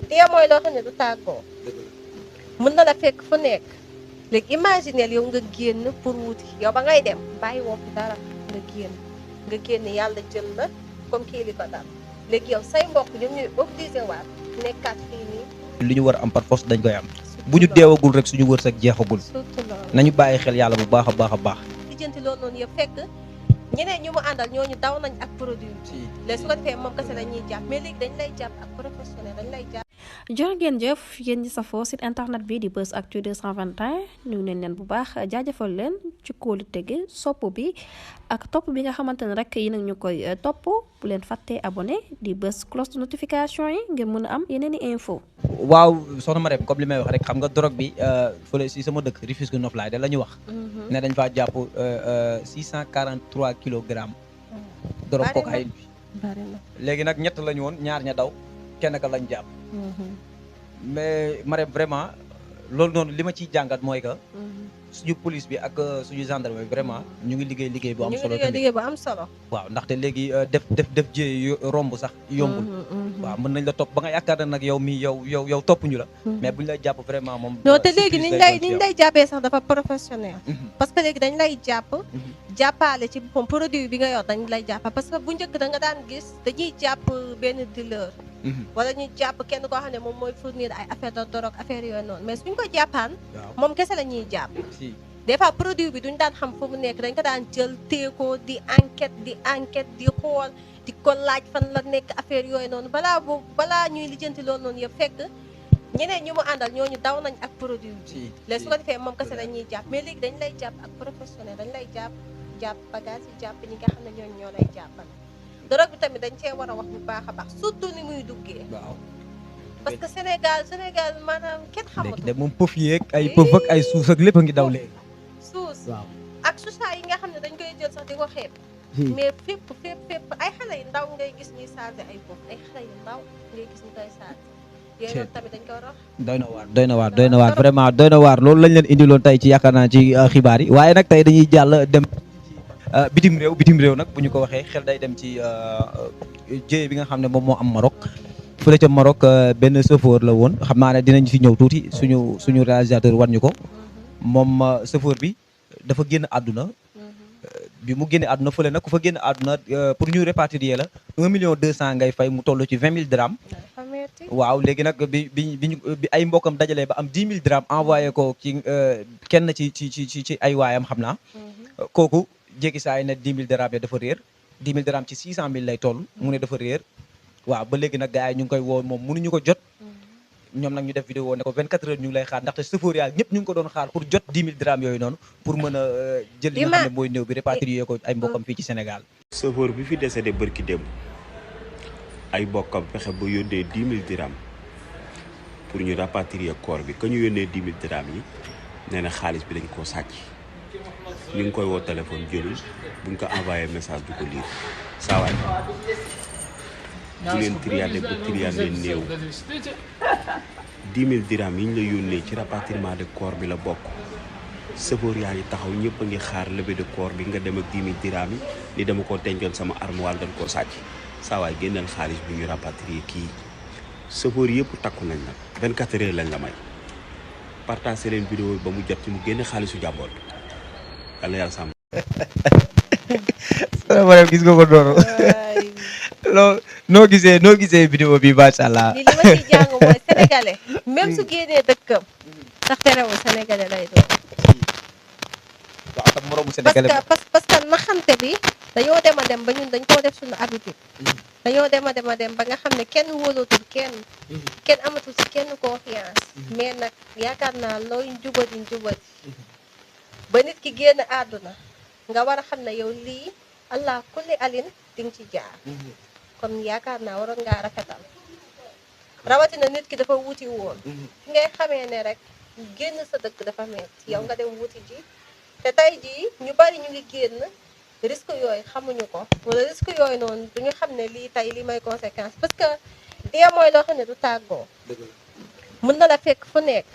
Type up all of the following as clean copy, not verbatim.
dee mooy loo xam ne du tàggoo mën na la fekk fu nekk léegi imagineel yow nga génn pour wuti yow ba ngay dem bàyyi woo fi dara nga génn yàlla jël la comme kii li ko dal léegi yow say mbokk ñoom ñuy obligé waat nekkaat fii nii. li ñu war a am par force dañ koy am bu ñu deewagul rek suñu wërsëg jeexagul. surtout loolu nañu bàyyi xel yàlla bu baax a baax a baax. lijjanti loolu noonu yëpp fekk ñeneen ñu mu àndal ñooñu daw nañ ak produit bi. léegi su ko defee moom kese la ñuy jàpp mais léegi dañ lay jàpp ak professionnel dañ lay jàpp. jërë ngeen jëf yéen ñi safoo site internet bi di Buzz Actu 221 nuyu nañ leen bu baax jaajëfal leen ci kóolu tege sopp bi ak topp bi nga xamante ne rek yi nag ñu koy topp bu leen fàttee abonné di bës cloche de notification yi ngir mën a am yeneen i info waaw soxna Marème comme li may wax rek xam nga drogue bi fële si sama dëkk Rufisque Noflaye da la ñu wax ne dañ faa jàpp 643 kilogrammes drogue cocaïne bi léegi nag ñett lañu woon ñaar ña daw kenn ka lañ jàpp mais Marème vraiment loolu noonu li ma ciy jàngat mooy que suñu police bi ak suñu gendarme bi vraiment ñu ngi liggéey bu am solo liggéey bu am solo waaw ndaxte léegi def jëye romb sax yombul waaw mën nañ la topp ba nga yaakaar na nag yow mi yow topp ñu la mais buñu lay jàpp vraiment moom non te léegi niñ lay jàppee sax dafa professionnel parce que léegi dañ lay jàpp jàppaale ci boppam produit bi nga yor dañ lay jàpp parce que bu njëkk da nga daan gis dañuy jàpp benn dealer wala ñu jàpp kenn koo xam ne moom mooy fournir ay affaire de drogue affaire yooyu noonu mais suñ ko jàppaan moom kese la ñuy jàpp des fois produit bi duñ daan xam fu mu nekk dañ ko daan jël téeko di enquête di xool di ko laaj fan la nekk affaire yooyu noonu balaa ñuy lijjanti loolu noonu yëpp fekk ñeneen ñu mu àndal ñooñu daw nañ ak produit bi léegi su ko defee moom kese la ñuy jàpp mais léegi dañ lay jàpp ak professionnel dañ lay jàpp bagage yi jàpp ñi nga xam ne ñooñu ñoo lay jàppal drogue bi tamit dañ cee war a wax bu baax a baax surtout ni muy duggee parce que Sénégal maanaam kenn xamatu de moom pëf yeeg ay pëf ak ay suus ak lépp a ngi daw léegi suus ak susa yi nga xam ne dañ koy jël sax di ko xeeb mais fépp ay xale yu ndaw ngay gis ñuy chargé ay pëf ay xale yu ndaw ngay gis ñu koy chargé yooyu noonu tamit dañ ko war a wax doy na waar vraiment doy na waar loolu lañ leen indiloon tey ci yaakaar naa ci xibaar yi waaye nag tey dañuy jàll dem bitim réew nag bu ñu ko waxee xel day dem ci jéye bi nga xam ne moom moo am Maroc fële ca Maroc benn chauffeur la woon xam naa ne dinañ fi ñëw tuuti suñu réalisateur war ñu ko moom chauffeur bi dafa génn àdduna bi mu génne àdduna fële nag ku fa génn àdduna pour ñu répatrier la 1,2 million ngay fay mu toll ci 20 000 dirhams waaw léegi nag bi ay mbokkam dajalee ba am 10 000 dirhams envoyé ko ci kenn ci ay waayam xam naa kooku jékki saa yi ne 10 000 dirhams ya dafa réer 10 000 dirhams ci 600 000 lay toll mu ne dafa réer waaw ba léegi nag gars yi ñu ngi koy woo moom mënuñu ko jot ñoom nag ñu def vidéo ne ko 24 heures ñu ngi lay xaar ndaxte chauffeur yaa ñëpp ñu ngi ko doon xaar pour jot 10 000 dirhams yooyu noonu pour mën a jël li nga xam ne mooy néew bi répatrier ko ay mbokkam fii ci Sénégal chauffeur bi fi décédé bërki démb ay mbokkam fexe ba yónnee 10 000 dirhams pour ñu rapatrier corps bi ka ñu yónnee 10 000 dirhams yi nee na xaalis bi dañ koo sàcc ñu ngi koy woo téléphone jëlul buñ ko envoyé message du ko lire saa waay bu leen triandé ba triandé néew 10 000 dirhams yi ñu la yónnee ci rapatriement de corps bi la bokk chauffeur yaa ngi taxaw ñëpp a ngi xaar levée de corps bi nga dem ak 10 000 dirhams yi ni dama ko dencoon sama armoire dañ koo sàcc saa waay génneel xaalis bi ñu rapatrier kii chauffeur yëpp takku nañ nag 24 heures lañ la may partagé leen vidéo ba mu jot ci mu génne xaalisu jàmboot yàlla yàlla sàmm. salaamaaleykum gis nga ko dooro noo gisee vidéo bi macha allah. li ma ciy jàng mooy sénégalais même su génnee dëkkam sax terewul sénégalais lay doon. waaw tam moromu sénégalais parce que naxante bi dañoo dem a dem ba ñun dañ koo def suñu habitude. dañoo dem a dem ba nga xam ne kenn wóolootul kenn amatul ci kenn confiance. mais nag yaakaar naa looy njubadi ba nit ki génn àdduna nga war a xam ne yow lii allah kulli alin di nga ci jaar. kon yaakaar naa waroon ngaa rafetal rawatina nit ki dafa wuti woon. fi ngay xamee ne rek génn sa dëkk dafa metti yow nga dem wuti ji te tey jii ñu bari ñu ngi génn risque yooyu xamuñu ko wala risque yooyu noonu duñu xam ne lii tey lii may conséquence parce que dee mooy loo xam ne du tàggoo mën na la fekk fu nekk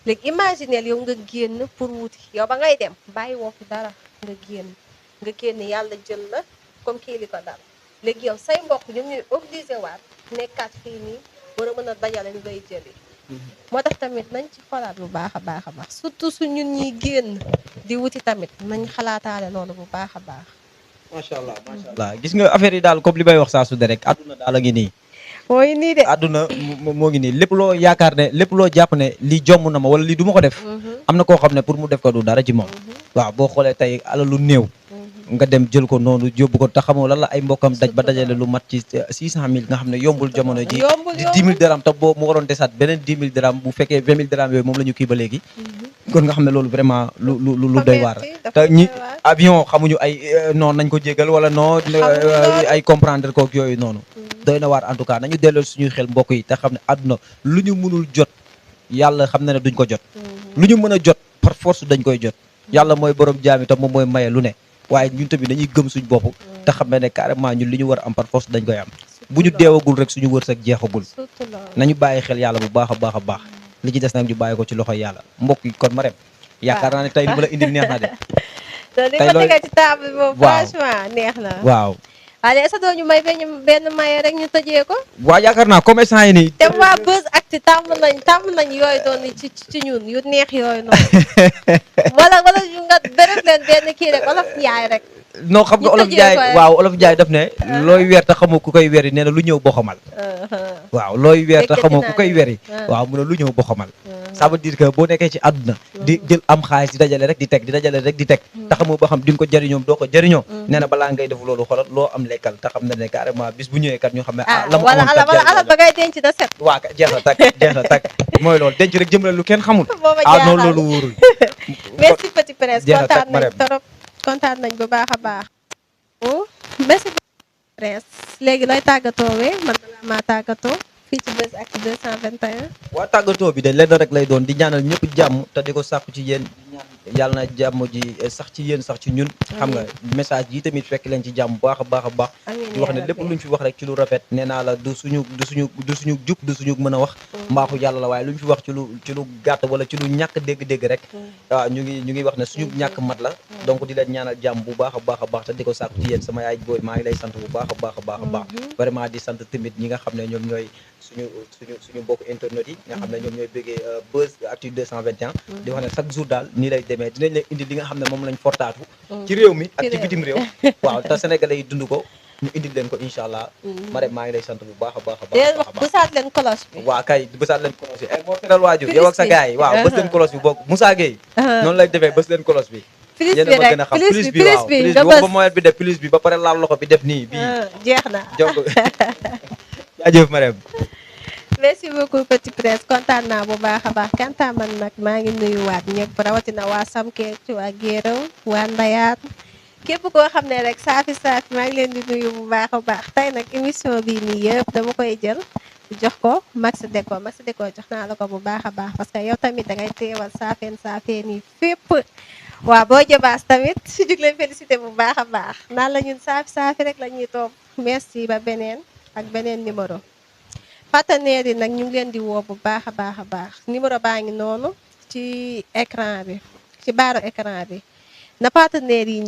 léegi imagineel yow nga génn pour wuti yow ba ngay dem bàyyi woo fi dara nga génn yàlla jël la comme kii li ko dal léegi yow say mbokk ñoom ñuy obligé waat nekkaat fii nii war a mën a dajale ñu ngay jëli moo tax tamit nañ ci xoolaat bu baax a baax a baax surtout su ñun ñi génn di wuti tamit nañ xalaataale loolu bu baax a baax. macha allah macha allah gis nga affaire yi daal comme li may wax saa su ne rek àdduna daal a ngi nii. mooy nii de. àdduna moo ngi nii lépp loo yaakaar ne lépp loo jàpp ne lii jomm na ma wala lii du ma ko def. am na koo xam ne pour mu def ko du dara ci moom. waaw boo xoolee tey alalu néew. nga dem jël ko noonu yóbbu ko te xamoo lan la ay mbokkam daj ba dajale lu mat ci 600000 nga xam ne yombul jamono ji. di 10 000 dirham te boo mu waroon desaat beneen 10 000 dirham bu fekkee 20 000 dirham yooyu moom la ñu kii ba léegi. kon nga xam ne loolu vraiment lu doy waar la te ñi avion xamuñu ay non nañ ko jégal wala non ay comprendre kook yooyu noonu. doy na waar en tout cas nañu delloo suñuy xel mbokk yi te xam ne àdduna lu ñu mënul jot yàlla xam na ne duñ ko jot. lu ñu mën a jot par force dañ koy jot. yàlla mooy borom jaam te moom mooy maye lu ne. waaye ñun tamit dañuy gëm suñ bopp te xam ne carrément ñun li ñu war a am par force dañ koy am bu ñu deewagul rek suñu wërsëg jeexagul nañu bàyyi xel yàlla bu baax a baax a baax li ci des nag ñu bàyyi ko ci loxoy yàlla mbokk yi kon Marème yaakaar naa ne tey li ma la indil neex na de tey loolu ci table boobu franchement neex na waaw allez sa doo ñu may benn maye rek ñu tëjee ko waaw yaakaar naa commerçant yi nii te waa Buzz Actu tàmm nañ yooyu doon ci ñun yu neex yooyu noonu wala ñu nga dërëf leen benn kii rek olof yaay rek non xam nga olof jaay waaw olof jaay daf ne looy weer te xamoo ku koy weri nee na lu ñëw boxamal waaw looy weer te xamoo ku koy weri waaw mu ne lu ñëw boxamal ça veut dire que boo nekkee ci àdduna di jël am xaalis di dajale rek di teg di dajale rek di teg te xamoo ba xam di nga ko jëriñoom doo ko jëriñoo nee na balaa ngay def loolu xoolal loo am lekkal te xam ne carrément bis bu ñëwee kat ñu xam ne la mu wala ala ba ngay denc da set waa jeex na takk mooy loolu denc rek jëmale lu kenn xamul noonu loolu wóorul merci Petit Prince kontaan nañ trop kontaan nañ bu baax a baax merci Prince léegi looy tàggatoowee man balaa maa tàggatoo fii ci Buzz Actu 221 waa tàggatoo bi de lenn rek lay doon di ñaanal ñëpp jàmm te di ko sàkku ci yéen yàlla na jàmm ji sax ci yéen sax ci ñun xam nga message yi tamit fekk leen ci jàmm bu baax a baax a baax di wax ne lépp luñ fi wax rek ci lu rafet nee naa la du suñu jub du suñu mën a wax mbaaxu yàlla la waaye luñ fi wax ci lu gàtt wala ci lu ñàkk dégg-dégg rek waaw ñu ngi wax ne suñu ñàkk mat la donc di leen ñaanal jàmm bu baax a baax te di ko sàkku ci yéen sama yaay booy maa ngi lay sant bu baax a baax a baax vraiment di sant tamit ñi nga xam ne ñoom ñooy suñu mbokk internet yi nga xam ne ñoom ñooy bëggee Buzz Actu 221 di wax ne chaque jour daal nii lay demee dinañ leen indi li nga xam ne moom lañ fortaatu ci réew mi ak ci bitim réew waaw te sénégalais yi dund ko ñu indil leen ko incha allah Marème maa ngi lay sant bu baax a baax a baax bësaat leen kolos bi waaw kay bësaat leen kolos bi moo teral waajur yow ak sa gars yi waaw bës leen kolos bi bokk Moussa Gueye noonu lay defee bës leen kolos bi yéen a ma gën a xam plus bi waaw plus bi wax ba moyet bi def plus bi ba pare laal loxo bi def nii bii jeex na donc jaajëf Marème merci beaucoup Petit Prince kontaan naa bu baax a baax kanta man nag maa ngi nuyuwaat ñëpp rawatina waa Samkeet waa Géeraw waa Ndayaat képp koo xam ne rek saafi maa ngi leen di nuyu bu baax a baax tey nag émission bi nii yëpp dama koy jël jox ko Max Déco jox naa la ko bu baax a baax parce que yow tamit dangay teewal saafeen yi fépp waaw boo jëbaas tamit si jug leen félicité bu baax a baax naan la ñun saafi rek la ñuy toog merci ba beneen ak beneen numéro partenaires yi nag ñu ngi leen di woo bu baax a baax numéro baa ngi noonu ci écran bi ci baaru écran bi na partenaires yi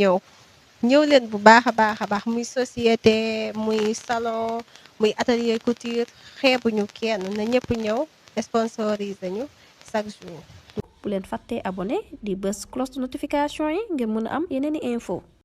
ñëw leen bu baax a baax muy société muy salon muy atelier couture xeebuñu kenn na ñëpp ñëw sponsorisé ñu chaque jour. bu leen fàttee abonné di bës cloche de notification yi ngir mën a am yeneen i info